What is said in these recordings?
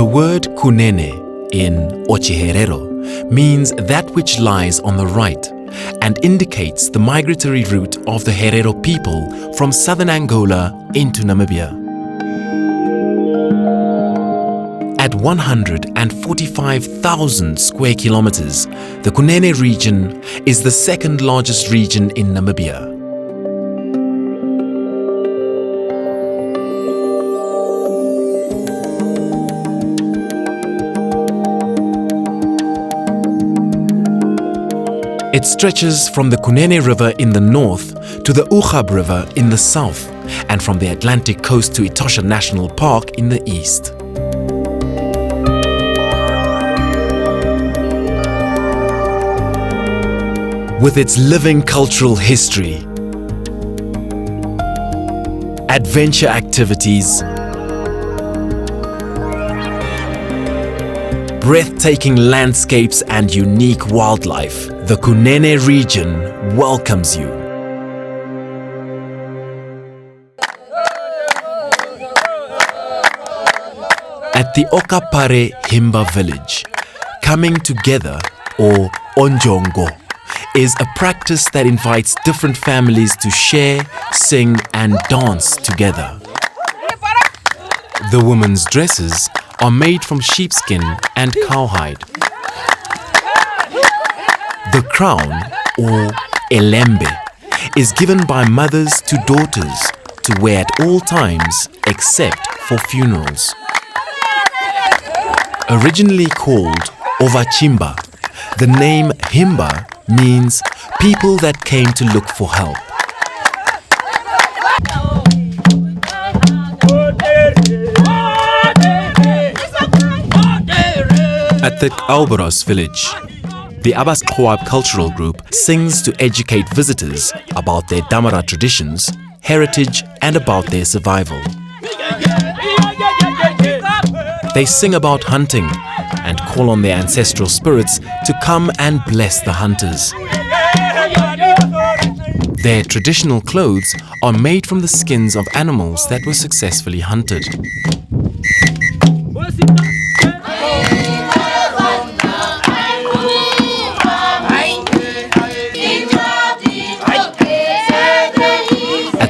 The word Kunene in Otjiherero means that which lies on the right and indicates the migratory route of the Herero people from southern Angola into Namibia. At 145,000 square kilometers, the Kunene region is the second largest region in Namibia. It stretches from the Kunene River in the north to the Uchab River in the south and from the Atlantic coast to Etosha National Park in the east. With its living cultural history, adventure activities, breathtaking landscapes and unique wildlife, the Kunene region welcomes you. At the Okapare Himba village, coming together, or Onjongo, is a practice that invites different families to share, sing and dance together. The women's dresses are made from sheepskin and cowhide. The crown, or elembe, is given by mothers to daughters to wear at all times except for funerals. Originally called Ovachimba, the name Himba means people that came to look for help. At the Alboros village, the Abbas Khoab cultural group sings to educate visitors about their Damara traditions, heritage and about their survival. They sing about hunting and call on their ancestral spirits to come and bless the hunters. Their traditional clothes are made from the skins of animals that were successfully hunted.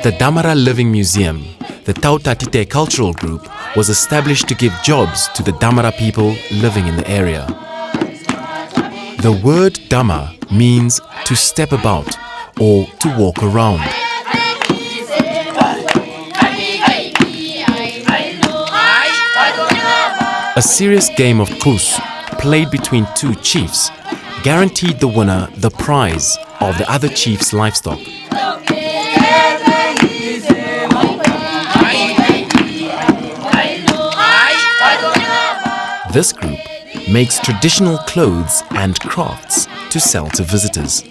At the Damara Living Museum, the Tautatite cultural group was established to give jobs to the Damara people living in the area. The word Dama means to step about or to walk around. A serious game of kus played between two chiefs guaranteed the winner the prize of the other chief's livestock. This group makes traditional clothes and crafts to sell to visitors.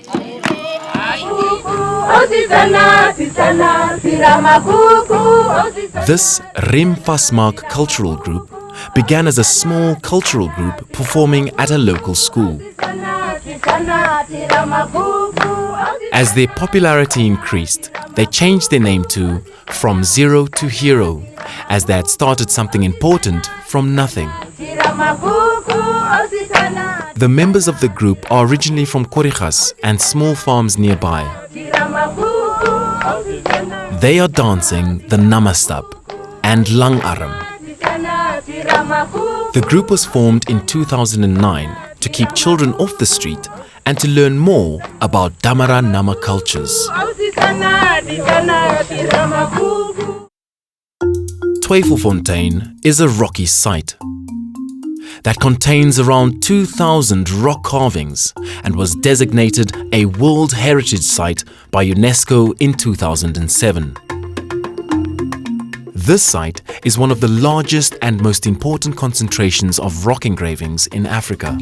This Rimfasmark cultural group began as a small cultural group performing at a local school. As their popularity increased, they changed their name to From Zero to Hero, as they had started something important from nothing. The members of the group are originally from Korijas and small farms nearby. They are dancing the Namastab and Langarm. The group was formed in 2009 to keep children off the street and to learn more about Damara Nama cultures. Twyfelfontein is a rocky site that contains around 2,000 rock carvings and was designated a World Heritage Site by UNESCO in 2007. This site is one of the largest and most important concentrations of rock engravings in Africa.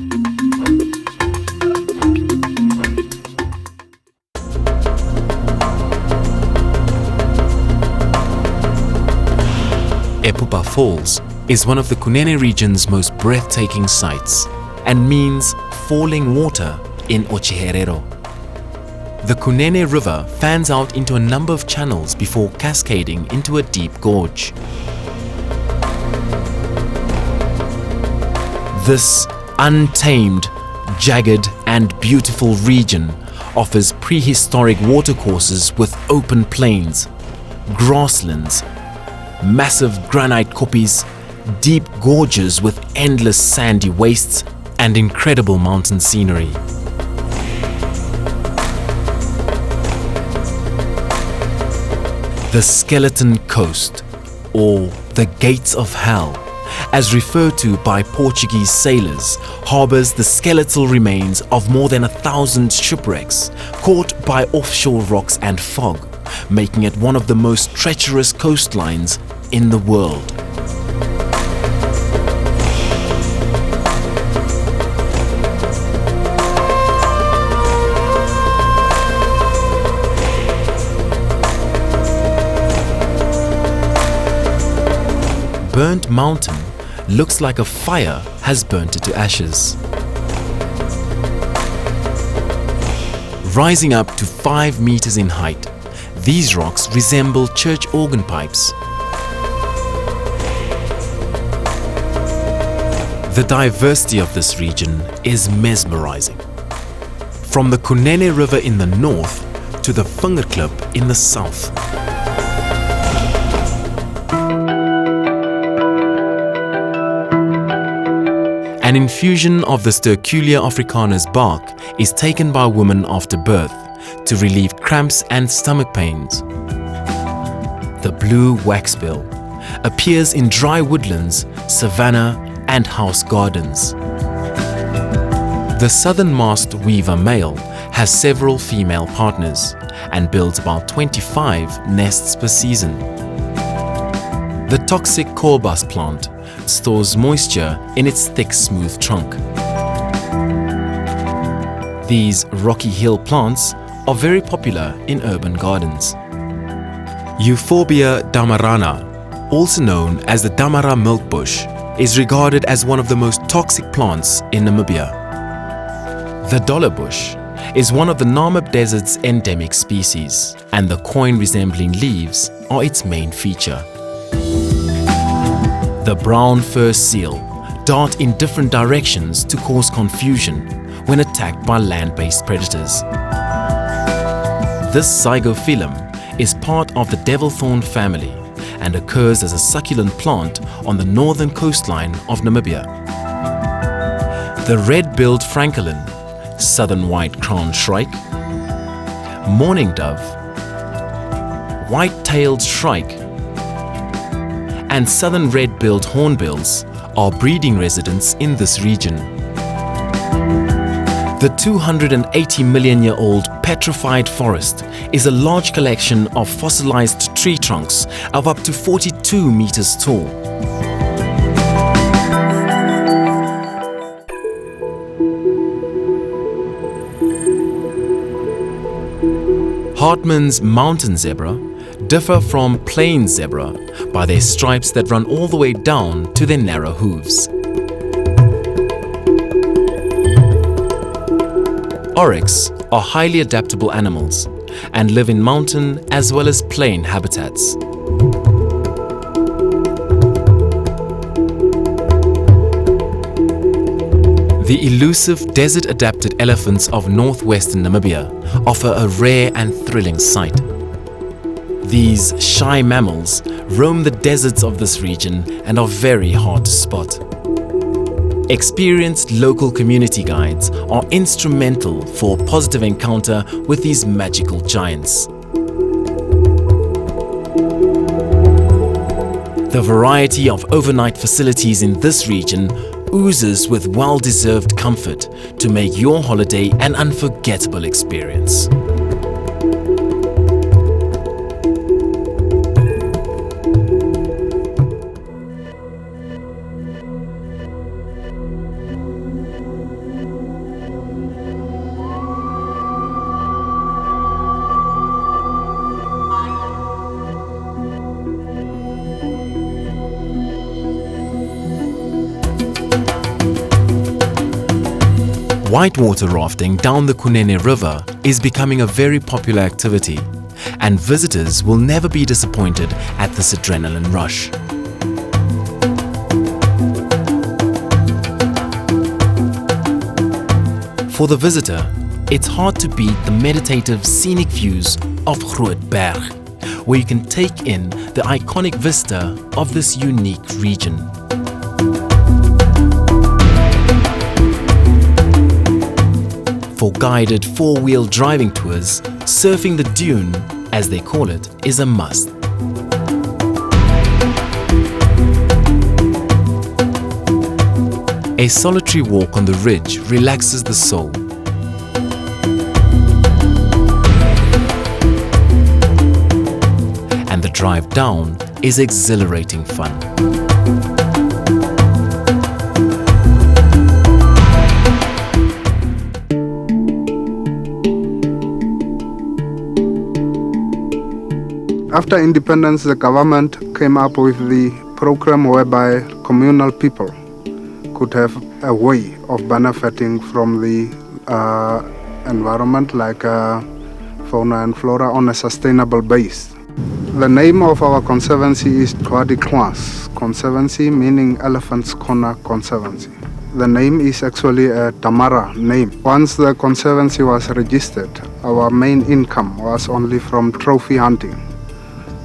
Epupa Falls is one of the Kunene region's most breathtaking sights and means falling water in Otjiherero. The Kunene River fans out into a number of channels before cascading into a deep gorge. This untamed, jagged and beautiful region offers prehistoric watercourses with open plains, grasslands, massive granite koppies, deep gorges with endless sandy wastes, and incredible mountain scenery. The Skeleton Coast, or the Gates of Hell, as referred to by Portuguese sailors, harbours the skeletal remains of more than 1,000 shipwrecks caught by offshore rocks and fog, making it one of the most treacherous coastlines in the world. Burnt Mountain looks like a fire has burnt it to ashes. Rising up to 5 meters in height, these rocks resemble church organ pipes. The diversity of this region is mesmerizing. From the Kunene River in the north to the Vingerklip in the south. An infusion of the Sterculia africanus bark is taken by women after birth to relieve cramps and stomach pains. The blue waxbill appears in dry woodlands, savanna and house gardens. The southern masked weaver male has several female partners and builds about 25 nests per season. The toxic corbus plant stores moisture in its thick, smooth trunk. These rocky hill plants are very popular in urban gardens. Euphorbia damarana, also known as the Damara milkbush, is regarded as one of the most toxic plants in Namibia. The dollar bush is one of the Namib Desert's endemic species, and the coin-resembling leaves are its main feature. The brown fur seal dart in different directions to cause confusion when attacked by land-based predators. This zygophyllum is part of the devilthorn family and occurs as a succulent plant on the northern coastline of Namibia. The red-billed francolin, southern white-crowned shrike, mourning dove, white-tailed shrike, and southern red-billed hornbills are breeding residents in this region. The 280-million-year-old petrified forest is a large collection of fossilized tree trunks of up to 42 meters tall. Hartmann's mountain zebra differ from plain zebra by their stripes that run all the way down to their narrow hooves. Oryx are highly adaptable animals and live in mountain as well as plain habitats. The elusive desert-adapted elephants of northwestern Namibia offer a rare and thrilling sight. These shy mammals roam the deserts of this region and are very hard to spot. Experienced local community guides are instrumental for a positive encounter with these magical giants. The variety of overnight facilities in this region oozes with well-deserved comfort to make your holiday an unforgettable experience. Whitewater rafting down the Kunene River is becoming a very popular activity, and visitors will never be disappointed at this adrenaline rush. For the visitor, it's hard to beat the meditative scenic views of Grootberg, where you can take in the iconic vista of this unique region. For guided four-wheel driving tours, surfing the dune, as they call it, is a must. A solitary walk on the ridge relaxes the soul. And the drive down is exhilarating fun. After independence, the government came up with the program whereby communal people could have a way of benefiting from the environment, like fauna and flora, on a sustainable base. The name of our conservancy is Tuadikwas Conservancy, meaning Elephant's Corner Conservancy. The name is actually a Damara name. Once the conservancy was registered, our main income was only from trophy hunting.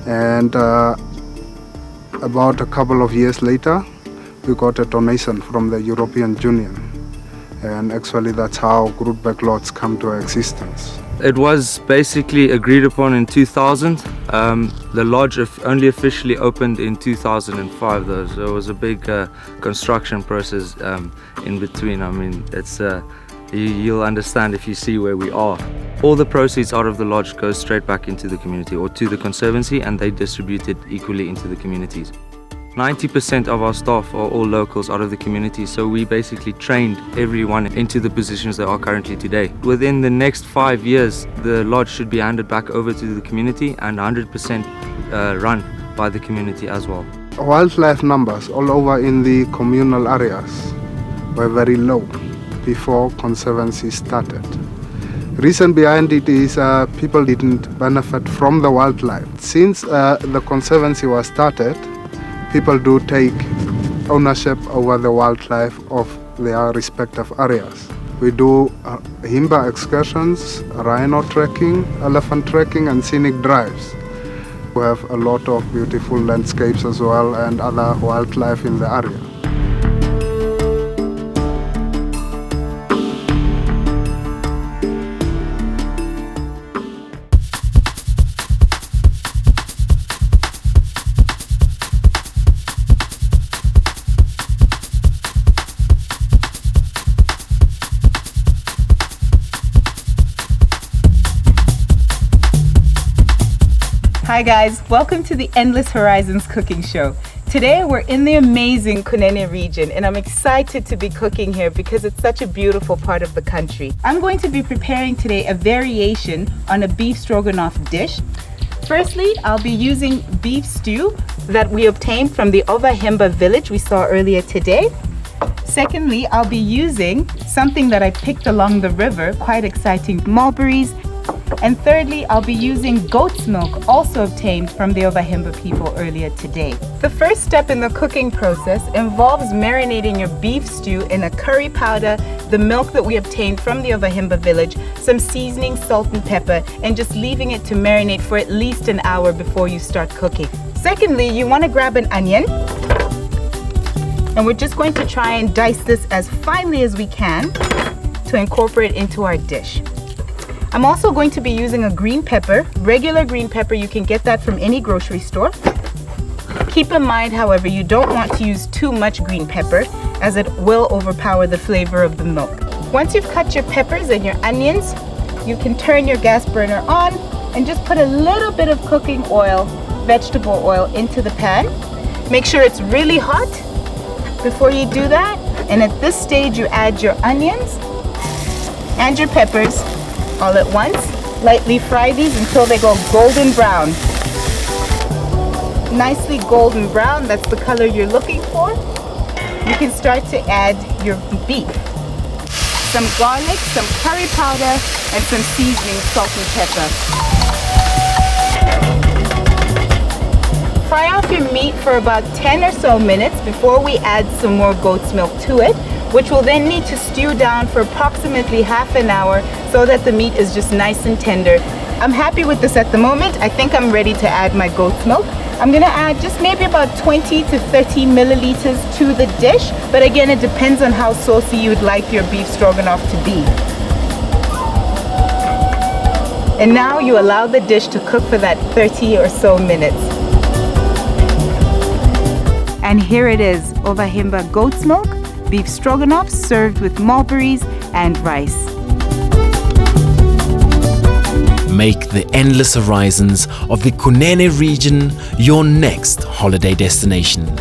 And about a couple of years later, we got a donation from the European Union. And actually that's how Grootberg Lodge come to existence. It was basically agreed upon in 2000. The lodge only officially opened in 2005 though, so it was a big construction process in between. I mean, it's you'll understand if you see where we are. All the proceeds out of the lodge go straight back into the community or to the conservancy, and they distribute it equally into the communities. 90% of our staff are all locals out of the community, so we basically trained everyone into the positions they are currently today. Within the next 5 years, the lodge should be handed back over to the community and 100% run by the community as well. Wildlife numbers all over in the communal areas were very low before conservancy started. Reason behind it is people didn't benefit from the wildlife. Since the conservancy was started, people do take ownership over the wildlife of their respective areas. We do Himba excursions, rhino trekking, elephant trekking, and scenic drives. We have a lot of beautiful landscapes as well and other wildlife in the area. Hi guys, welcome to the Endless Horizons cooking show. Today we're in the amazing Kunene region and I'm excited to be cooking here because it's such a beautiful part of the country. I'm going to be preparing today a variation on a beef stroganoff dish. Firstly, I'll be using beef stew that we obtained from the Ovahimba village we saw earlier today. Secondly, I'll be using something that I picked along the river, quite exciting, mulberries. And thirdly, I'll be using goat's milk, also obtained from the Ovahimba people earlier today. The first step in the cooking process involves marinating your beef stew in a curry powder, the milk that we obtained from the Ovahimba village, some seasoning, salt and pepper, and just leaving it to marinate for at least an hour before you start cooking. Secondly, you want to grab an onion, and we're just going to try and dice this as finely as we can to incorporate into our dish. I'm also going to be using a green pepper, regular green pepper. You can get that from any grocery store. Keep in mind, however, you don't want to use too much green pepper as it will overpower the flavor of the milk. Once you've cut your peppers and your onions, you can turn your gas burner on and just put a little bit of cooking oil, vegetable oil, into the pan. Make sure it's really hot before you do that. And at this stage, you add your onions and your peppers all at once. Lightly fry these until they go golden brown. Nicely golden brown, that's the color you're looking for. You can start to add your beef. Some garlic, some curry powder, and some seasoning, salt and pepper. Fry off your meat for about 10 or so minutes before we add some more goat's milk to it. which we'll then need to stew down for approximately half an hour so that the meat is just nice and tender. I'm happy with this at the moment. I think I'm ready to add my goat's milk. I'm gonna add just maybe about 20 to 30 milliliters to the dish, but again, it depends on how saucy you'd like your beef stroganoff to be. And now you allow the dish to cook for that 30 or so minutes. And here it is, Ovahimba goat's milk, beef stroganoff served with mulberries and rice. Make the endless horizons of the Kunene region your next holiday destination.